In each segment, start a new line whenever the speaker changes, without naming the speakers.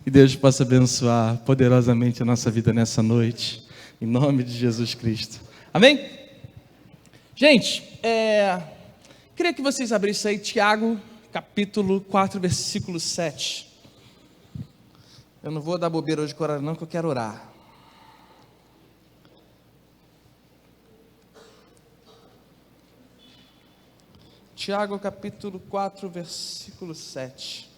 E Deus possa abençoar poderosamente a nossa vida nessa noite, em nome de Jesus Cristo. Amém? Gente, queria que vocês abrissem aí Tiago, capítulo 4, versículo 7. Eu não vou dar bobeira hoje com horário não, que eu quero orar. Tiago, capítulo 4, versículo 7.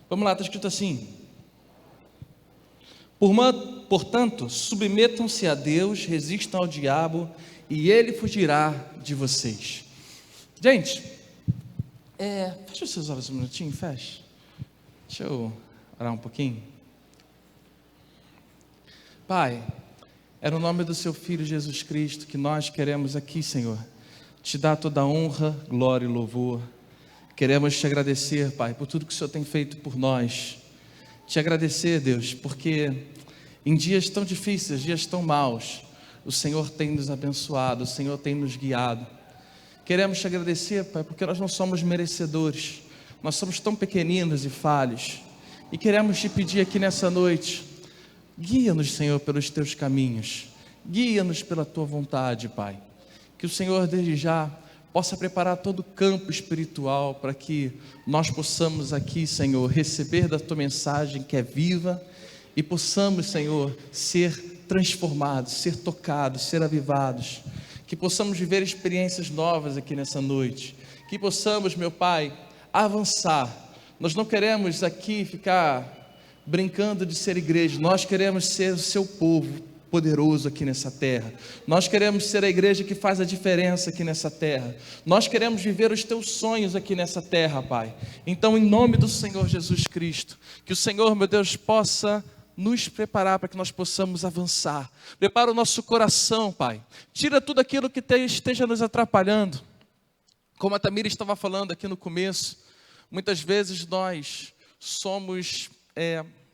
Vamos lá, está escrito assim: portanto, submetam-se a Deus, resistam ao diabo, e ele fugirá de vocês. Gente, fecha os seus olhos um minutinho, fecha. Deixa eu orar um pouquinho. Pai, é no nome do seu Filho Jesus Cristo que nós queremos aqui, Senhor, te dar toda a honra, glória e louvor. Queremos te agradecer, Pai, por tudo que o Senhor tem feito por nós. Te agradecer, Deus, porque em dias tão difíceis, dias tão maus, o Senhor tem nos abençoado, o Senhor tem nos guiado. Queremos te agradecer, Pai, porque nós não somos merecedores, nós somos tão pequeninos e falhos. E queremos te pedir aqui nessa noite, guia-nos, Senhor, pelos teus caminhos, guia-nos pela tua vontade, Pai. Que o Senhor, desde já, possa preparar todo o campo espiritual para que nós possamos aqui, Senhor, receber da tua mensagem que é viva e possamos, Senhor, ser transformados, ser tocados, ser avivados, que possamos viver experiências novas aqui nessa noite, que possamos, meu Pai, avançar. Nós não queremos aqui ficar brincando de ser igreja, nós queremos ser o seu povo poderoso aqui nessa terra. Nós queremos ser a igreja que faz a diferença aqui nessa terra. Nós queremos viver os teus sonhos aqui nessa terra, Pai. Então, em nome do Senhor Jesus Cristo, que o Senhor, meu Deus, possa nos preparar para que nós possamos avançar. Prepara o nosso coração, Pai. Tira tudo aquilo que esteja nos atrapalhando. Como a Tamira estava falando aqui no começo, muitas vezes nós somos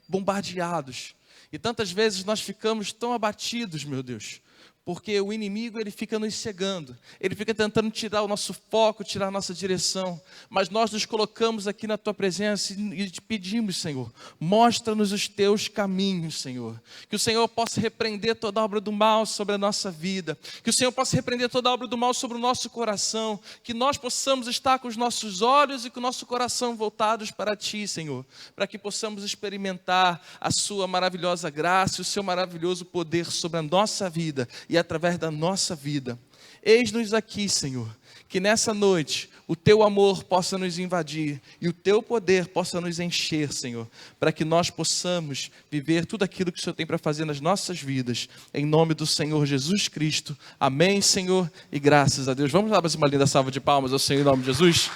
bombardeados. E tantas vezes nós ficamos tão abatidos, meu Deus, porque o inimigo ele fica nos cegando, ele fica tentando tirar o nosso foco, tirar a nossa direção, mas nós nos colocamos aqui na tua presença e te pedimos, Senhor, mostra-nos os teus caminhos, Senhor, que o Senhor possa repreender toda obra do mal sobre a nossa vida, que o Senhor possa repreender toda obra do mal sobre o nosso coração, que nós possamos estar com os nossos olhos e com o nosso coração voltados para ti, Senhor, para que possamos experimentar a sua maravilhosa graça e o seu maravilhoso poder sobre a nossa vida e através da nossa vida. Eis-nos aqui, Senhor, que nessa noite o teu amor possa nos invadir e o teu poder possa nos encher, Senhor, para que nós possamos viver tudo aquilo que o Senhor tem para fazer nas nossas vidas, em nome do Senhor Jesus Cristo. Amém, Senhor, e graças a Deus. Vamos dar mais uma linda salva de palmas ao Senhor em nome de Jesus?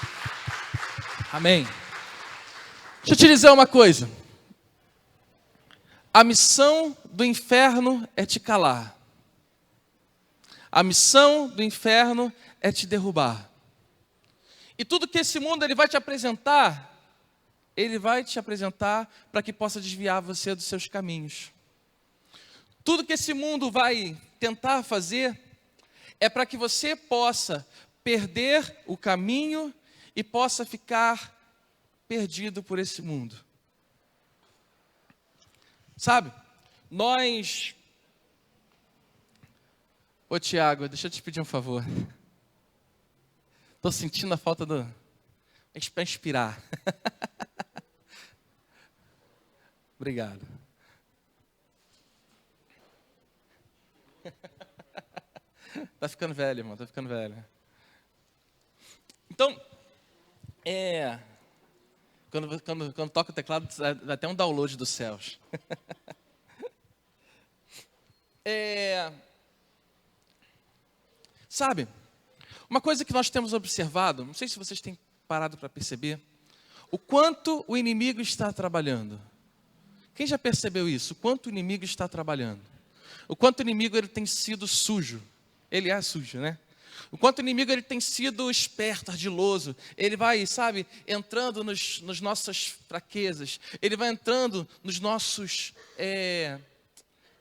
Amém. Deixa eu te dizer uma coisa. A missão do inferno é te calar. A missão do inferno é te derrubar. E tudo que esse mundo ele vai te apresentar para que possa desviar você dos seus caminhos. Tudo que esse mundo vai tentar fazer é para que você possa perder o caminho e possa ficar perdido por esse mundo. Sabe, nós... Ô Tiago, deixa eu te pedir um favor. Estou sentindo a falta do... para inspirar. Obrigado. Tá ficando velho, irmão, tá ficando velho. Então, quando toca o teclado, dá até um download dos céus. Sabe, uma coisa que nós temos observado, não sei se vocês têm parado para perceber, o quanto o inimigo está trabalhando. Quem já percebeu isso? O quanto o inimigo está trabalhando. O quanto o inimigo ele tem sido sujo. Ele é sujo, né? O quanto o inimigo ele tem sido esperto, ardiloso. Ele vai, sabe, entrando nas nossas fraquezas. Ele vai entrando nos nossos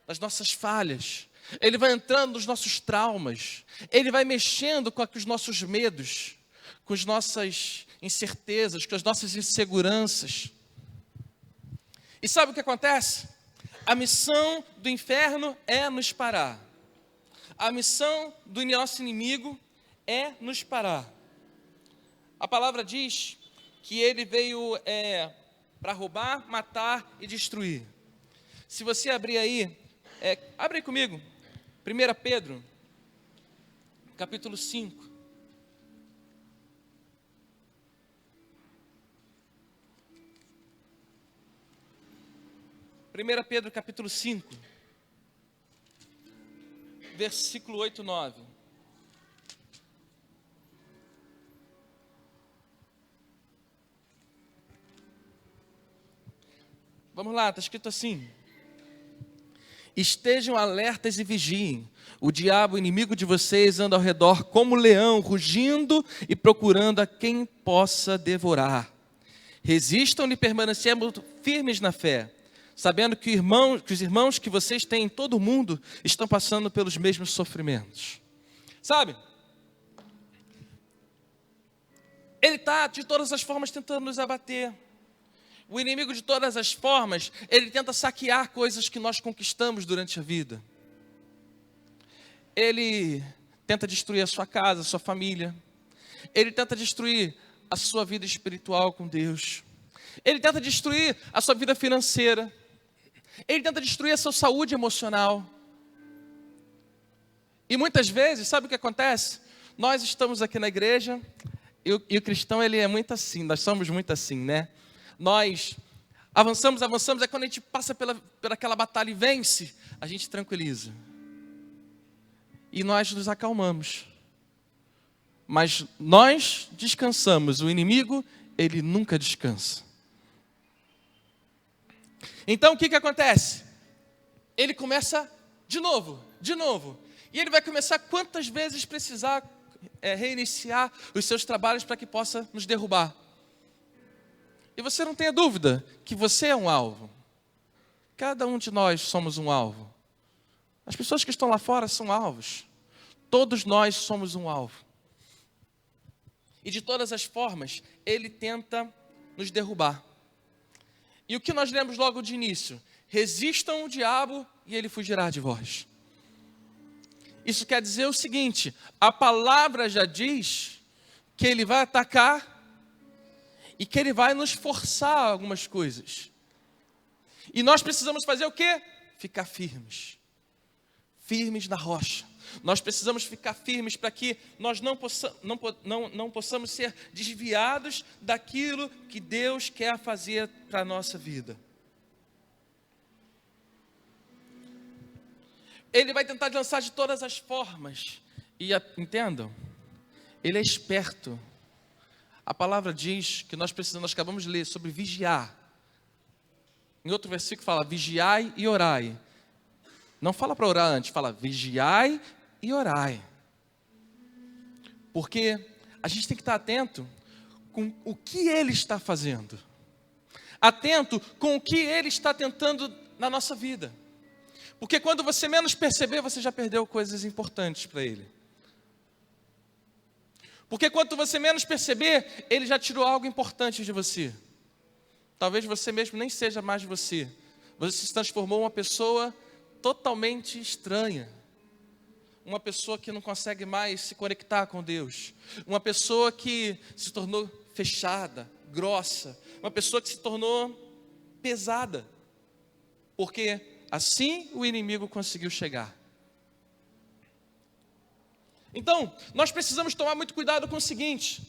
nas nossas falhas, ele vai entrando nos nossos traumas, ele vai mexendo com os nossos medos, com as nossas incertezas, com as nossas inseguranças. E sabe o que acontece? A missão do inferno é nos parar. A missão do nosso inimigo é nos parar. A palavra diz que ele veio para roubar, matar e destruir. Se você abrir aí, abre aí comigo, 1 Pedro, capítulo 5. Primeira Pedro, capítulo 5, versículo 8 e 9. Vamos lá, está escrito assim: estejam alertas e vigiem. O diabo, inimigo de vocês, anda ao redor como leão, rugindo e procurando a quem possa devorar. Resistam-lhe, permanecendo firmes na fé, sabendo que os irmãos que vocês têm em todo o mundo estão passando pelos mesmos sofrimentos. Sabe? Ele está de todas as formas tentando nos abater. O inimigo de todas as formas, ele tenta saquear coisas que nós conquistamos durante a vida. Ele tenta destruir a sua casa, a sua família. Ele tenta destruir a sua vida espiritual com Deus. Ele tenta destruir a sua vida financeira. Ele tenta destruir a sua saúde emocional. E muitas vezes, sabe o que acontece? Nós estamos aqui na igreja, e o cristão, ele é muito assim, nós somos muito assim, né? Nós avançamos, é quando a gente passa por aquela batalha e vence, a gente tranquiliza. E nós nos acalmamos. Mas nós descansamos, o inimigo, ele nunca descansa. Então o que acontece? Ele começa de novo. E ele vai começar quantas vezes precisar reiniciar os seus trabalhos para que possa nos derrubar. E você não tenha dúvida que você é um alvo. Cada um de nós somos um alvo. As pessoas que estão lá fora são alvos. Todos nós somos um alvo. E de todas as formas, ele tenta nos derrubar. E o que nós lemos logo de início? Resistam o diabo e ele fugirá de vós. Isso quer dizer o seguinte: a palavra já diz que ele vai atacar e que ele vai nos forçar a algumas coisas. E nós precisamos fazer o quê? Ficar firmes. Firmes na rocha. Nós precisamos ficar firmes para que nós não possamos ser desviados daquilo que Deus quer fazer para a nossa vida. Ele vai tentar lançar de todas as formas. E entendam, ele é esperto. A palavra diz que nós acabamos de ler sobre vigiar. Em outro versículo fala, vigiai e orai. Não fala para orar antes, fala vigiai e orai. Porque a gente tem que estar atento com o que ele está fazendo. Atento com o que ele está tentando na nossa vida. Porque quando você menos perceber, você já perdeu coisas importantes para ele. Porque quando você menos perceber, ele já tirou algo importante de você. Talvez você mesmo nem seja mais você. Você se transformou em uma pessoa totalmente estranha. Uma pessoa que não consegue mais se conectar com Deus. Uma pessoa que se tornou fechada, grossa. Uma pessoa que se tornou pesada. Porque assim o inimigo conseguiu chegar. Então, nós precisamos tomar muito cuidado com o seguinte.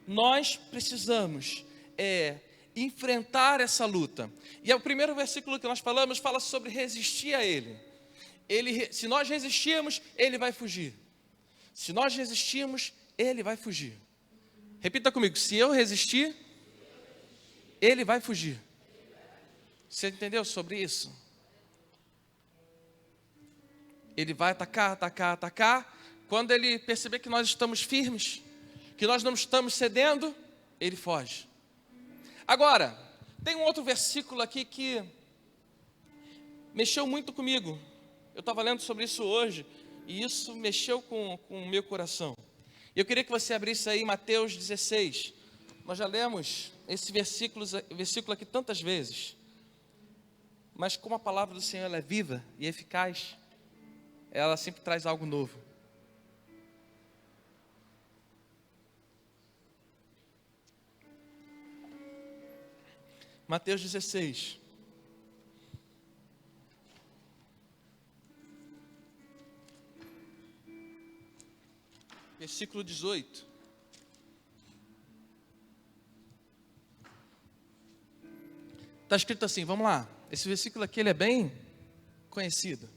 Nós precisamos enfrentar essa luta. E é o primeiro versículo que nós falamos, fala sobre resistir a ele. Se nós resistirmos, ele vai fugir. Se nós resistirmos, ele vai fugir. Repita comigo, se eu resistir, ele vai fugir. Você entendeu sobre isso? Ele vai atacar. Quando ele perceber que nós estamos firmes, que nós não estamos cedendo, ele foge. Agora, tem um outro versículo aqui que mexeu muito comigo. Eu estava lendo sobre isso hoje, e isso mexeu com o meu coração. E eu queria que você abrisse aí Mateus 16. Nós já lemos esse versículo aqui tantas vezes. Mas como a palavra do Senhor ela é viva e eficaz, ela sempre traz algo novo. Mateus 16. Versículo 18. Está escrito assim, vamos lá. Esse versículo aqui ele é bem conhecido.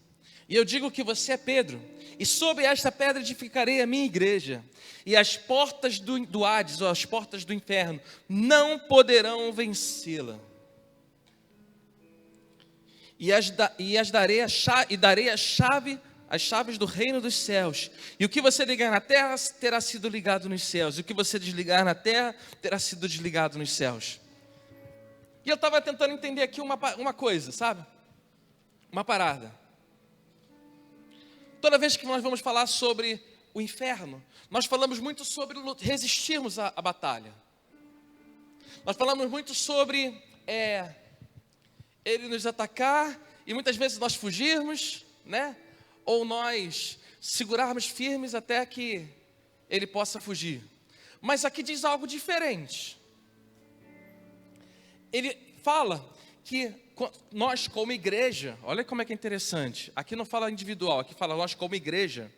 E eu digo que você é Pedro, e sobre esta pedra edificarei a minha igreja, e as portas do Hades, ou as portas do inferno, não poderão vencê-la. Darei as chaves do reino dos céus. E o que você ligar na terra terá sido ligado nos céus, e o que você desligar na terra terá sido desligado nos céus. E eu estava tentando entender aqui uma coisa, sabe? Uma parada. Toda vez que nós vamos falar sobre o inferno, nós falamos muito sobre resistirmos à batalha. Nós falamos muito sobre ele nos atacar e muitas vezes nós fugirmos, né? Ou nós segurarmos firmes até que ele possa fugir. Mas aqui diz algo diferente. Ele fala que nós como igreja, olha como é que é interessante, aqui não fala individual, aqui fala nós como igreja,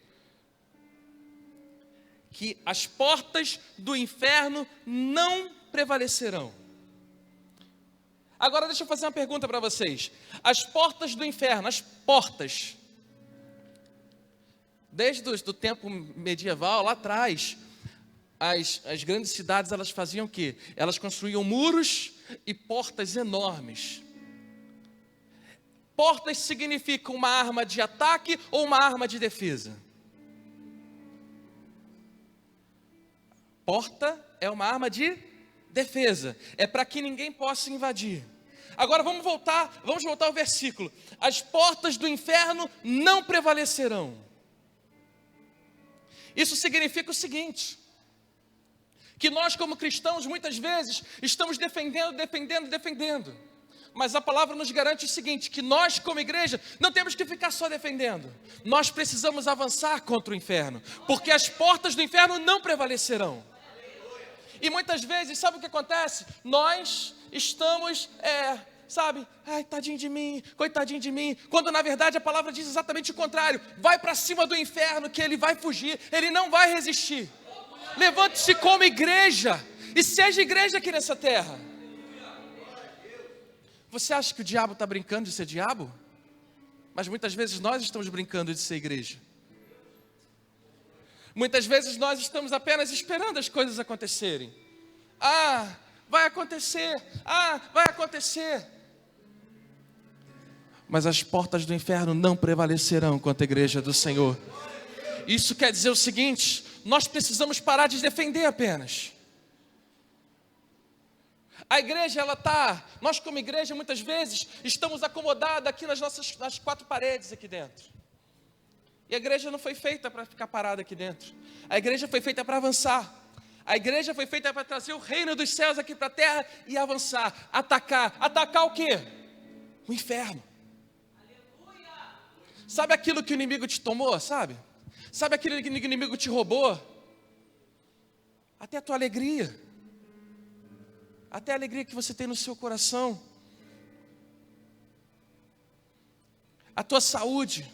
que as portas do inferno não prevalecerão. Agora deixa eu fazer uma pergunta para vocês. As portas do inferno, as portas, desde o tempo medieval, lá atrás, as grandes cidades, elas faziam o quê? Elas construíam muros e portas enormes. Portas significam uma arma de ataque ou uma arma de defesa? Porta é uma arma de defesa. É para que ninguém possa invadir. Agora vamos voltar ao versículo. As portas do inferno não prevalecerão. Isso significa o seguinte: que nós como cristãos muitas vezes estamos defendendo. Mas a palavra nos garante o seguinte, que nós como igreja não temos que ficar só defendendo. Nós precisamos avançar contra o inferno, porque as portas do inferno não prevalecerão. E muitas vezes, sabe o que acontece? Nós estamos, ai, tadinho de mim, coitadinho de mim, quando na verdade a palavra diz exatamente o contrário. Vai para cima do inferno que ele vai fugir, ele não vai resistir. Levante-se como igreja e seja igreja aqui nessa terra. Você acha que o diabo está brincando de ser diabo? Mas muitas vezes nós estamos brincando de ser igreja. Muitas vezes nós estamos apenas esperando as coisas acontecerem. Vai acontecer. Vai acontecer. Mas as portas do inferno não prevalecerão contra a igreja do Senhor. Isso quer dizer o seguinte: nós precisamos parar de defender apenas. A igreja, nós como igreja muitas vezes estamos acomodados aqui nas quatro paredes aqui dentro. E a igreja não foi feita para ficar parada aqui dentro. A igreja foi feita para avançar. A igreja foi feita para trazer o reino dos céus aqui para a terra e avançar, atacar. Atacar o quê? O inferno. Sabe aquilo que o inimigo te tomou, sabe? Sabe aquilo que o inimigo te roubou? Até a tua alegria. Até a alegria que você tem no seu coração. A tua saúde.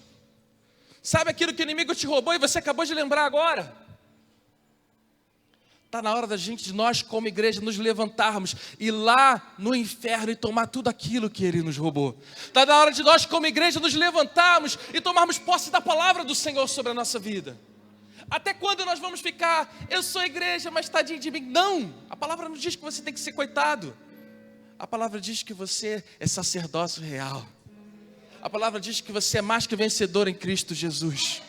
Sabe aquilo que o inimigo te roubou e você acabou de lembrar agora? Está na hora de nós como igreja nos levantarmos, ir lá no inferno e tomar tudo aquilo que ele nos roubou. Está na hora de nós como igreja nos levantarmos e tomarmos posse da palavra do Senhor sobre a nossa vida. Até quando nós vamos ficar, eu sou igreja, mas tadinho de mim? Não, a palavra não diz que você tem que ser coitado. A palavra diz que você é sacerdócio real. A palavra diz que você é mais que vencedor em Cristo Jesus.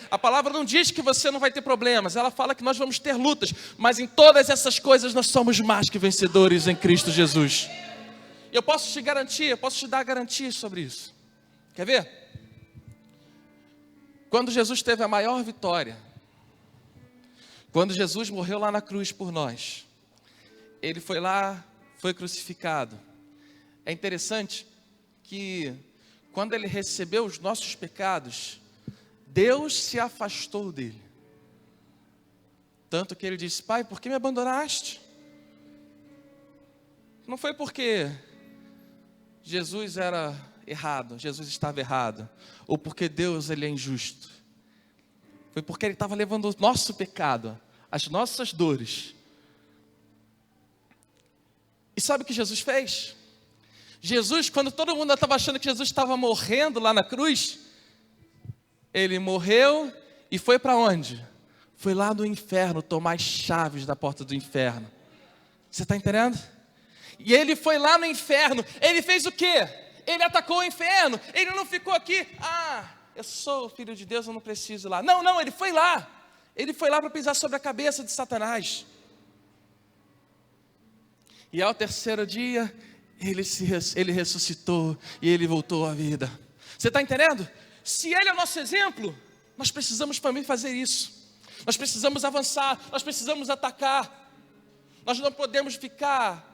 A palavra não diz que você não vai ter problemas, ela fala que nós vamos ter lutas, mas em todas essas coisas nós somos mais que vencedores em Cristo Jesus. Eu posso te dar garantia sobre isso. Quer ver? Quando Jesus teve a maior vitória, quando Jesus morreu lá na cruz por nós, ele foi lá, foi crucificado. É interessante que quando ele recebeu os nossos pecados, Deus se afastou dele. Tanto que ele disse: Pai, por que me abandonaste? Não foi porque Jesus era errado, Jesus estava errado, ou porque Deus ele é injusto. Foi porque ele estava levando o nosso pecado, as nossas dores. E sabe o que Jesus fez? Jesus, quando todo mundo estava achando que Jesus estava morrendo lá na cruz, ele morreu e foi para onde? Foi lá no inferno tomar as chaves da porta do inferno. Você está entendendo? E ele foi lá no inferno. Ele fez o quê? Ele atacou o inferno. Ele não ficou aqui: eu sou o filho de Deus, eu não preciso ir lá. Não, ele foi lá. Ele foi lá para pisar sobre a cabeça de Satanás. E ao terceiro dia, ele ressuscitou e ele voltou à vida. Você está entendendo? Se ele é o nosso exemplo, nós precisamos também fazer isso. Nós precisamos avançar, nós precisamos atacar. Nós não podemos ficar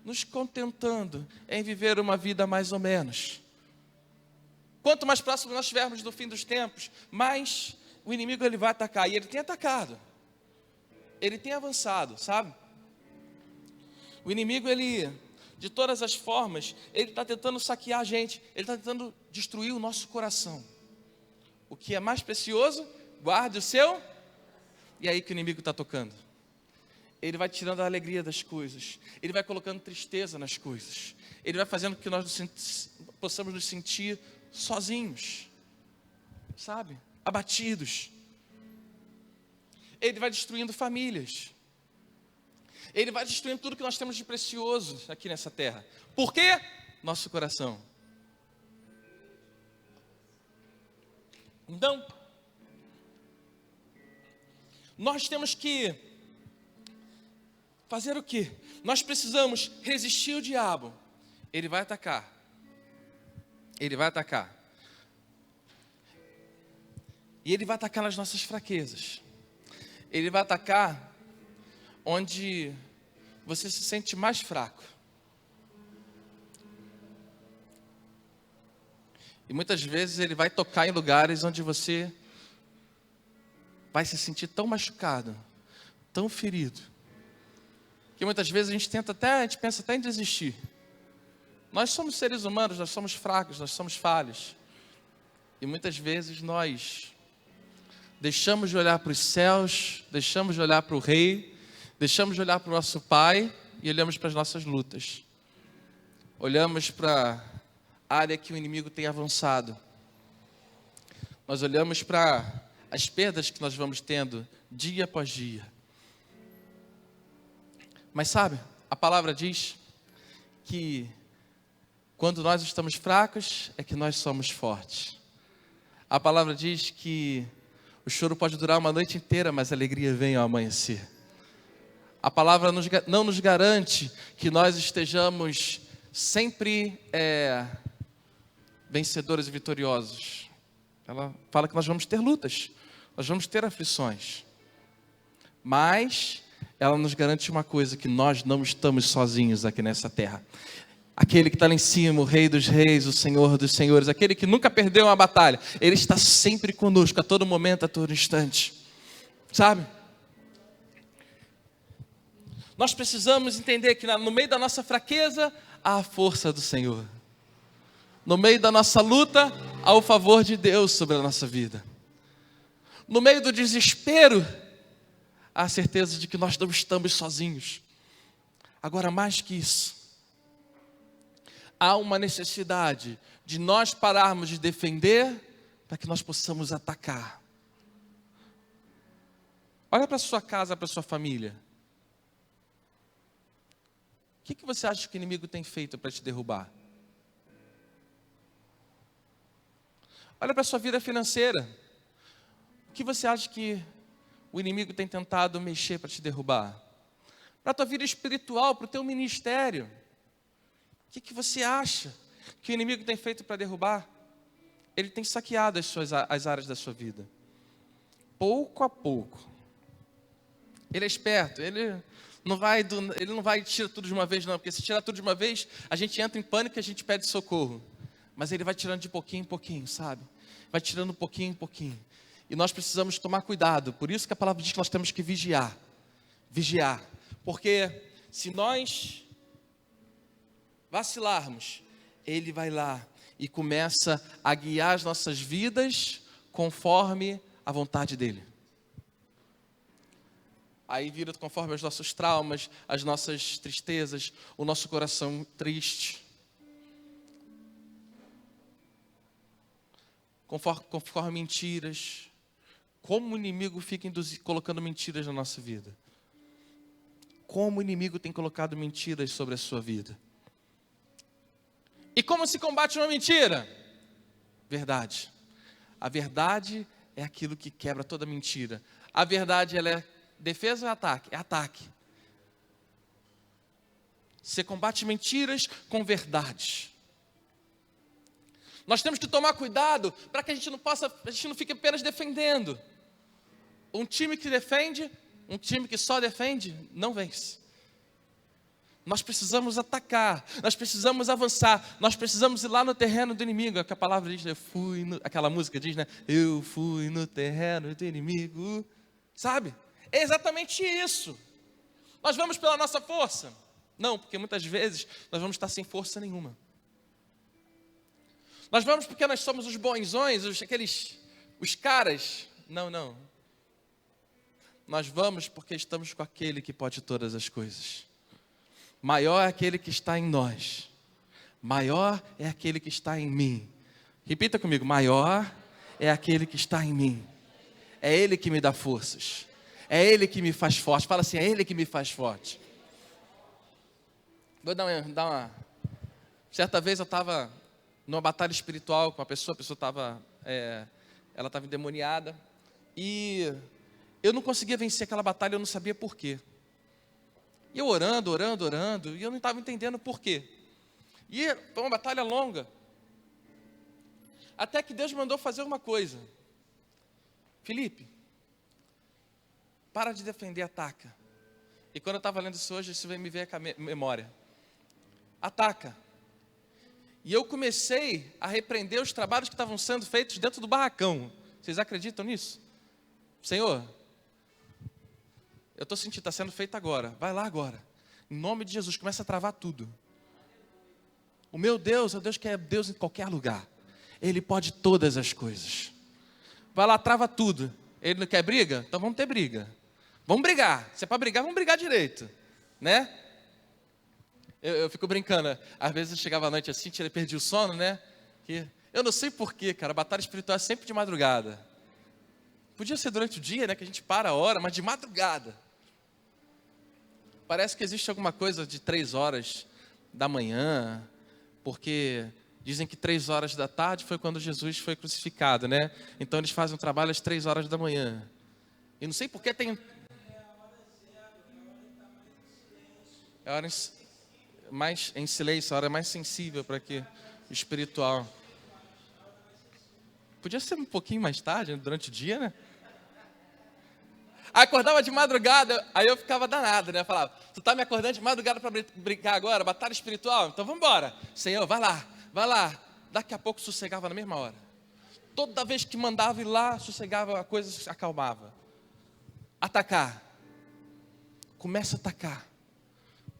nos contentando em viver uma vida mais ou menos. Quanto mais próximo nós estivermos do fim dos tempos, mais o inimigo ele vai atacar. E ele tem atacado. Ele tem avançado, sabe? O inimigo, ele, de todas as formas, ele está tentando saquear a gente. Ele está tentando destruir o nosso coração. O que é mais precioso, guarde o seu. E é aí que o inimigo está tocando. Ele vai tirando a alegria das coisas. Ele vai colocando tristeza nas coisas. Ele vai fazendo com que nós possamos nos sentir sozinhos, sabe? Abatidos. Ele vai destruindo famílias. Ele vai destruindo tudo que nós temos de precioso aqui nessa terra. Por quê? Nosso coração. Então, nós temos que fazer o quê? Nós precisamos resistir ao diabo. Ele vai atacar. Ele vai atacar. E ele vai atacar nas nossas fraquezas. Ele vai atacar onde você se sente mais fraco. E muitas vezes ele vai tocar em lugares onde você vai se sentir tão machucado, tão ferido, que muitas vezes a gente pensa até em desistir. Nós somos seres humanos, nós somos fracos, nós somos falhos. E muitas vezes nós deixamos de olhar para os céus, deixamos de olhar para o Rei, deixamos de olhar para o nosso Pai e olhamos para as nossas lutas. Olhamos para a área que o inimigo tem avançado. Nós olhamos para as perdas que nós vamos tendo dia após dia. Mas sabe, a palavra diz que quando nós estamos fracos é que nós somos fortes. A palavra diz que o choro pode durar uma noite inteira, mas a alegria vem ao amanhecer. A palavra não nos garante que nós estejamos sempre vencedores e vitoriosos. Ela fala que nós vamos ter lutas, nós vamos ter aflições. Mas ela nos garante uma coisa, que nós não estamos sozinhos aqui nessa terra. Aquele que está lá em cima, o Rei dos Reis, o Senhor dos Senhores, aquele que nunca perdeu uma batalha, Ele está sempre conosco, a todo momento, a todo instante. Sabe? Nós precisamos entender que no meio da nossa fraqueza, há a força do Senhor. No meio da nossa luta, há o favor de Deus sobre a nossa vida. No meio do desespero, há a certeza de que nós não estamos sozinhos. Agora, mais que isso, há uma necessidade de nós pararmos de defender para que nós possamos atacar. Olha para a sua casa, para a sua família. O que você acha que o inimigo tem feito para te derrubar? Olha para a sua vida financeira. O que você acha que o inimigo tem tentado mexer para te derrubar? Para a tua vida espiritual, para o teu ministério. O que você acha que o inimigo tem feito para derrubar? Ele tem saqueado as áreas da sua vida. Pouco a pouco. Ele é esperto, ele não vai tirar tudo de uma vez, não. Porque se tirar tudo de uma vez, a gente entra em pânico e a gente pede socorro. Mas ele vai tirando de pouquinho em pouquinho, sabe? Vai tirando de pouquinho em pouquinho. E nós precisamos tomar cuidado. Por isso que a palavra diz que nós temos que vigiar. Vigiar. Porque se nós vacilarmos, ele vai lá e começa a guiar as nossas vidas conforme a vontade dele. Aí vira conforme os nossos traumas, as nossas tristezas, o nosso coração triste. Conforme mentiras. Como o inimigo fica colocando mentiras na nossa vida. Como o inimigo tem colocado mentiras sobre a sua vida. E como se combate uma mentira? Verdade. A verdade é aquilo que quebra toda mentira. A verdade, ela é defesa ou ataque? É ataque. Você combate mentiras com verdade. Nós temos que tomar cuidado para que a gente não fique apenas defendendo. Um time que defende, um time que só defende, não vence. Nós precisamos atacar, nós precisamos avançar, nós precisamos ir lá no terreno do inimigo. É que a palavra diz, aquela música diz, né? Eu fui no terreno do inimigo. Sabe? É exatamente isso. Nós vamos pela nossa força? Não, porque muitas vezes nós vamos estar sem força nenhuma. Nós vamos porque nós somos os bonzões, os caras. Não. Nós vamos porque estamos com aquele que pode todas as coisas. Maior é aquele que está em nós. Maior é aquele que está em mim. Repita comigo, maior é aquele que está em mim. É Ele que me dá forças. É Ele que me faz forte. Fala assim, é Ele que me faz forte. Vou dar uma... Certa vez eu estava numa batalha espiritual com a pessoa estava... ela estava endemoniada. E eu não conseguia vencer aquela batalha, eu não sabia por quê. E eu orando, e eu não estava entendendo por quê. E foi uma batalha longa. Até que Deus mandou fazer uma coisa. Felipe, para de defender, ataca. E quando eu estava lendo isso hoje, isso veio me ver com a memória. Ataca. E eu comecei a repreender os trabalhos que estavam sendo feitos dentro do barracão. Vocês acreditam nisso? Senhor, eu estou sentindo, está sendo feito agora. Vai lá agora. Em nome de Jesus, começa a travar tudo. O meu Deus é o Deus que é Deus em qualquer lugar. Ele pode todas as coisas. Vai lá, trava tudo. Ele não quer briga? Então vamos ter briga. Vamos brigar. Se é para brigar, vamos brigar direito. Né? Eu fico brincando. Às vezes eu chegava à noite assim, perdi o sono, né? Eu não sei porquê, cara. A batalha espiritual é sempre de madrugada. Podia ser durante o dia, né? Que a gente para a hora, mas de madrugada. Parece que existe alguma coisa de 3 horas da manhã, porque dizem que 3 horas da tarde foi quando Jesus foi crucificado, né? Então eles fazem um trabalho às 3 horas da manhã. E não sei por que tem... É a hora mais em silêncio, a hora mais sensível para que espiritual. Podia ser um pouquinho mais tarde, durante o dia, né? Aí acordava de madrugada, aí eu ficava danado, né? Eu falava, tu tá me acordando de madrugada para brincar agora, batalha espiritual? Então vamos embora. Senhor, vai lá. Daqui a pouco sossegava na mesma hora. Toda vez que mandava ir lá, sossegava, a coisa se acalmava. Atacar. Começa a atacar.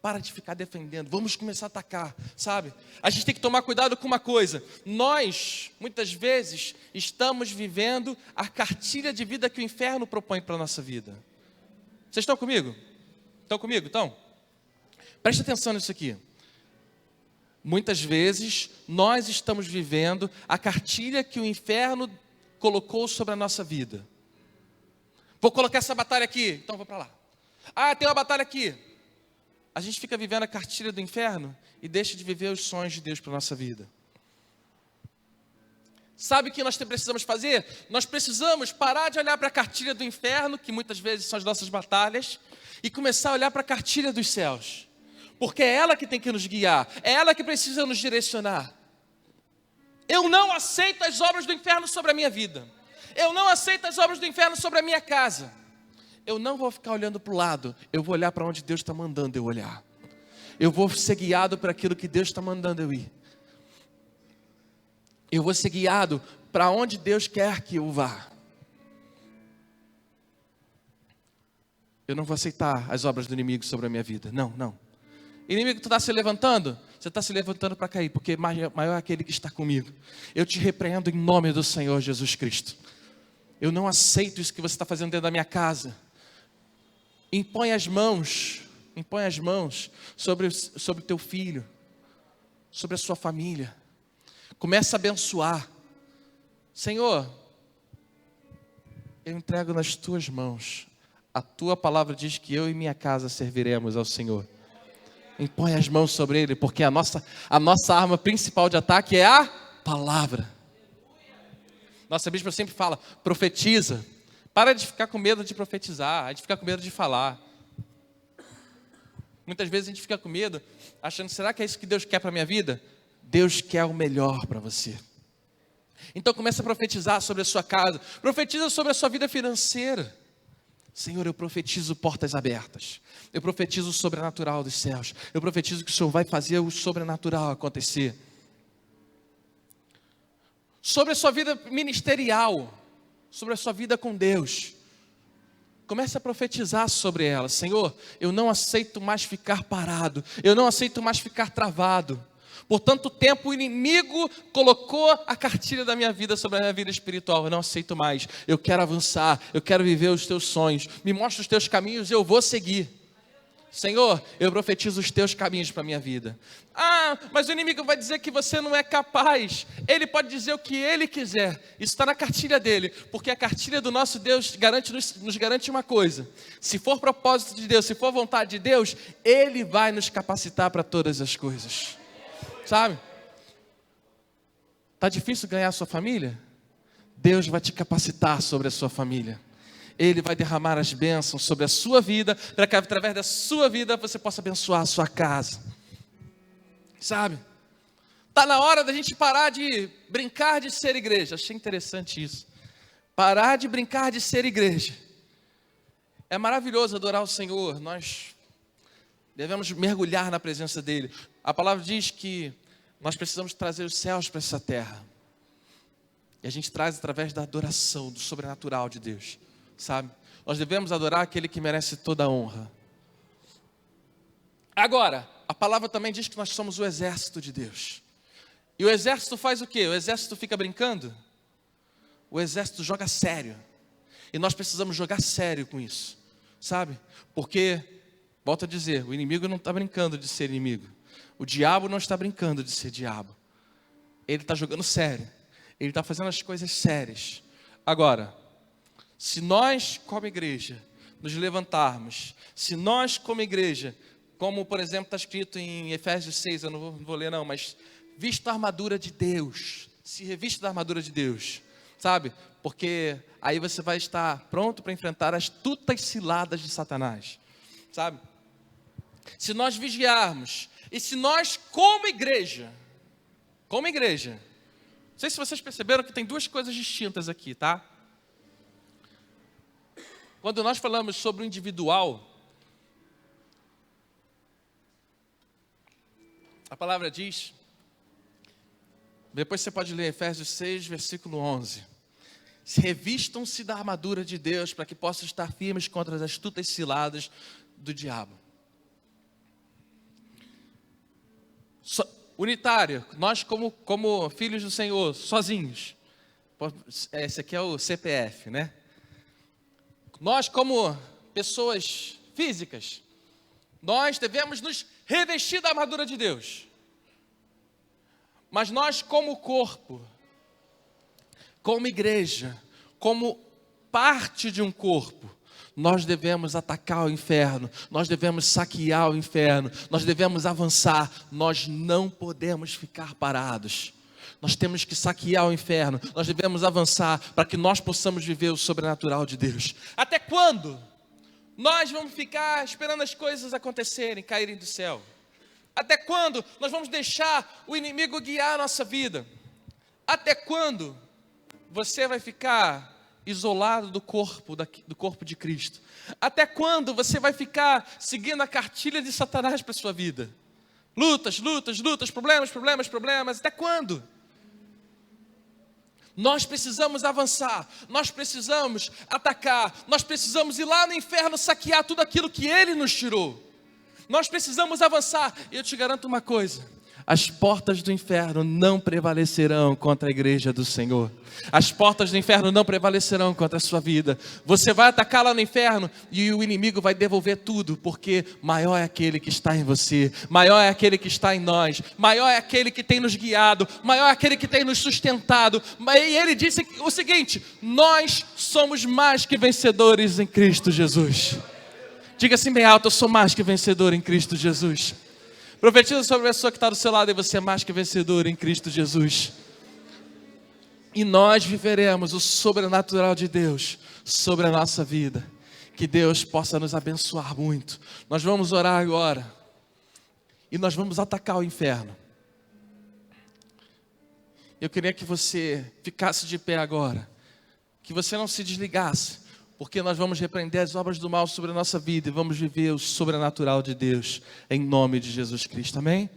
Para de ficar defendendo, vamos começar a atacar, sabe? A gente tem que tomar cuidado com uma coisa. Nós, muitas vezes, estamos vivendo a cartilha de vida que o inferno propõe para a nossa vida. Vocês estão comigo? Estão comigo, então? Presta atenção nisso aqui. Muitas vezes, nós estamos vivendo a cartilha que o inferno colocou sobre a nossa vida. Vou colocar essa batalha aqui, então vou para lá. Ah, tem uma batalha aqui. A gente fica vivendo a cartilha do inferno e deixa de viver os sonhos de Deus para a nossa vida. Sabe o que nós precisamos fazer? Nós precisamos parar de olhar para a cartilha do inferno, que muitas vezes são as nossas batalhas, e começar a olhar para a cartilha dos céus. Porque é ela que tem que nos guiar, é ela que precisa nos direcionar. Eu não aceito as obras do inferno sobre a minha vida. Eu não aceito as obras do inferno sobre a minha casa. Eu não vou ficar olhando para o lado. Eu vou olhar para onde Deus está mandando eu olhar. Eu vou ser guiado para aquilo que Deus está mandando eu ir. Eu vou ser guiado para onde Deus quer que eu vá. Eu não vou aceitar as obras do inimigo sobre a minha vida. Não, não. Inimigo, tu está se levantando? Você está se levantando para cair, porque maior é aquele que está comigo. Eu te repreendo em nome do Senhor Jesus Cristo. Eu não aceito isso que você está fazendo dentro da minha casa. Impõe as mãos sobre o teu filho, sobre a sua família. Começa a abençoar. Senhor, eu entrego nas tuas mãos. A tua palavra diz que eu e minha casa serviremos ao Senhor. Impõe as mãos sobre ele, porque a nossa arma principal de ataque é a palavra. Nossa bispa sempre fala, profetiza. Para de ficar com medo de profetizar, de ficar com medo de falar. Muitas vezes a gente fica com medo, achando, será que é isso que Deus quer para a minha vida? Deus quer o melhor para você. Então começa a profetizar sobre a sua casa, profetiza sobre a sua vida financeira. Senhor, eu profetizo portas abertas. Eu profetizo o sobrenatural dos céus. Eu profetizo que o Senhor vai fazer o sobrenatural acontecer. Sobre a sua vida ministerial, sobre a sua vida com Deus. Comece a profetizar sobre ela. Senhor, eu não aceito mais ficar parado. Eu não aceito mais ficar travado. Por tanto tempo o inimigo colocou a cartilha da minha vida sobre a minha vida espiritual. Eu não aceito mais. Eu quero avançar. Eu quero viver os teus sonhos. Me mostra os teus caminhos, eu vou seguir. Senhor, eu profetizo os teus caminhos para a minha vida. Ah, mas o inimigo vai dizer que você não é capaz. Ele pode dizer o que ele quiser. Isso está na cartilha dele. Porque a cartilha do nosso Deus nos garante uma coisa. Se for propósito de Deus, se for vontade de Deus, Ele vai nos capacitar para todas as coisas. Sabe? Está difícil ganhar a sua família? Deus vai te capacitar sobre a sua família. Ele vai derramar as bênçãos sobre a sua vida, para que através da sua vida você possa abençoar a sua casa. Sabe? Está na hora da gente parar de brincar de ser igreja. Achei interessante isso. Parar de brincar de ser igreja. É maravilhoso adorar o Senhor. Nós devemos mergulhar na presença dEle. A palavra diz que nós precisamos trazer os céus para essa terra. E a gente traz através da adoração, do sobrenatural de Deus. Sabe? Nós devemos adorar aquele que merece toda a honra. Agora, a palavra também diz que nós somos o exército de Deus. E o exército faz o quê? O exército fica brincando? O exército joga sério. E nós precisamos jogar sério com isso. Sabe? Porque, volto a dizer, o inimigo não está brincando de ser inimigo. O diabo não está brincando de ser diabo. Ele está jogando sério. Ele está fazendo as coisas sérias. Agora, se nós, como igreja, nos levantarmos, se nós, como igreja, como por exemplo está escrito em Efésios 6, eu não vou ler não, mas visto a armadura de Deus, se revista da armadura de Deus, sabe? Porque aí você vai estar pronto para enfrentar as astutas ciladas de Satanás, sabe? Se nós vigiarmos, e se nós, como igreja, não sei se vocês perceberam que tem duas coisas distintas aqui, tá? Quando nós falamos sobre o individual, a palavra diz, depois você pode ler Efésios 6, versículo 11. Revistam-se da armadura de Deus para que possam estar firmes contra as astutas ciladas do diabo. Unitário, nós como filhos do Senhor, sozinhos. Esse aqui é o CPF, né? Nós como pessoas físicas, nós devemos nos revestir da armadura de Deus. Mas nós como corpo, como igreja, como parte de um corpo, nós devemos atacar o inferno, nós devemos saquear o inferno, nós devemos avançar, nós não podemos ficar parados. Nós temos que saquear o inferno, nós devemos avançar para que nós possamos viver o sobrenatural de Deus. Até quando nós vamos ficar esperando as coisas acontecerem, caírem do céu? Até quando nós vamos deixar o inimigo guiar a nossa vida? Até quando você vai ficar isolado do corpo de Cristo? Até quando você vai ficar seguindo a cartilha de Satanás para a sua vida? Lutas, lutas, lutas, problemas, problemas, problemas. Até quando? Nós precisamos avançar, nós precisamos atacar, nós precisamos ir lá no inferno saquear tudo aquilo que Ele nos tirou. Nós precisamos avançar. E eu te garanto uma coisa: as portas do inferno não prevalecerão contra a igreja do Senhor. As portas do inferno não prevalecerão contra a sua vida. Você vai atacar lá no inferno e o inimigo vai devolver tudo, porque maior é aquele que está em você, maior é aquele que está em nós, maior é aquele que tem nos guiado, maior é aquele que tem nos sustentado. E ele disse o seguinte: nós somos mais que vencedores em Cristo Jesus. Diga assim bem alto: eu sou mais que vencedor em Cristo Jesus. Profetiza sobre a pessoa que está do seu lado: e você é mais que vencedor em Cristo Jesus. E nós viveremos o sobrenatural de Deus sobre a nossa vida. Que Deus possa nos abençoar muito. Nós vamos orar agora. E nós vamos atacar o inferno. Eu queria que você ficasse de pé agora. Que você não se desligasse. Porque nós vamos repreender as obras do mal sobre a nossa vida. E vamos viver o sobrenatural de Deus. Em nome de Jesus Cristo. Amém?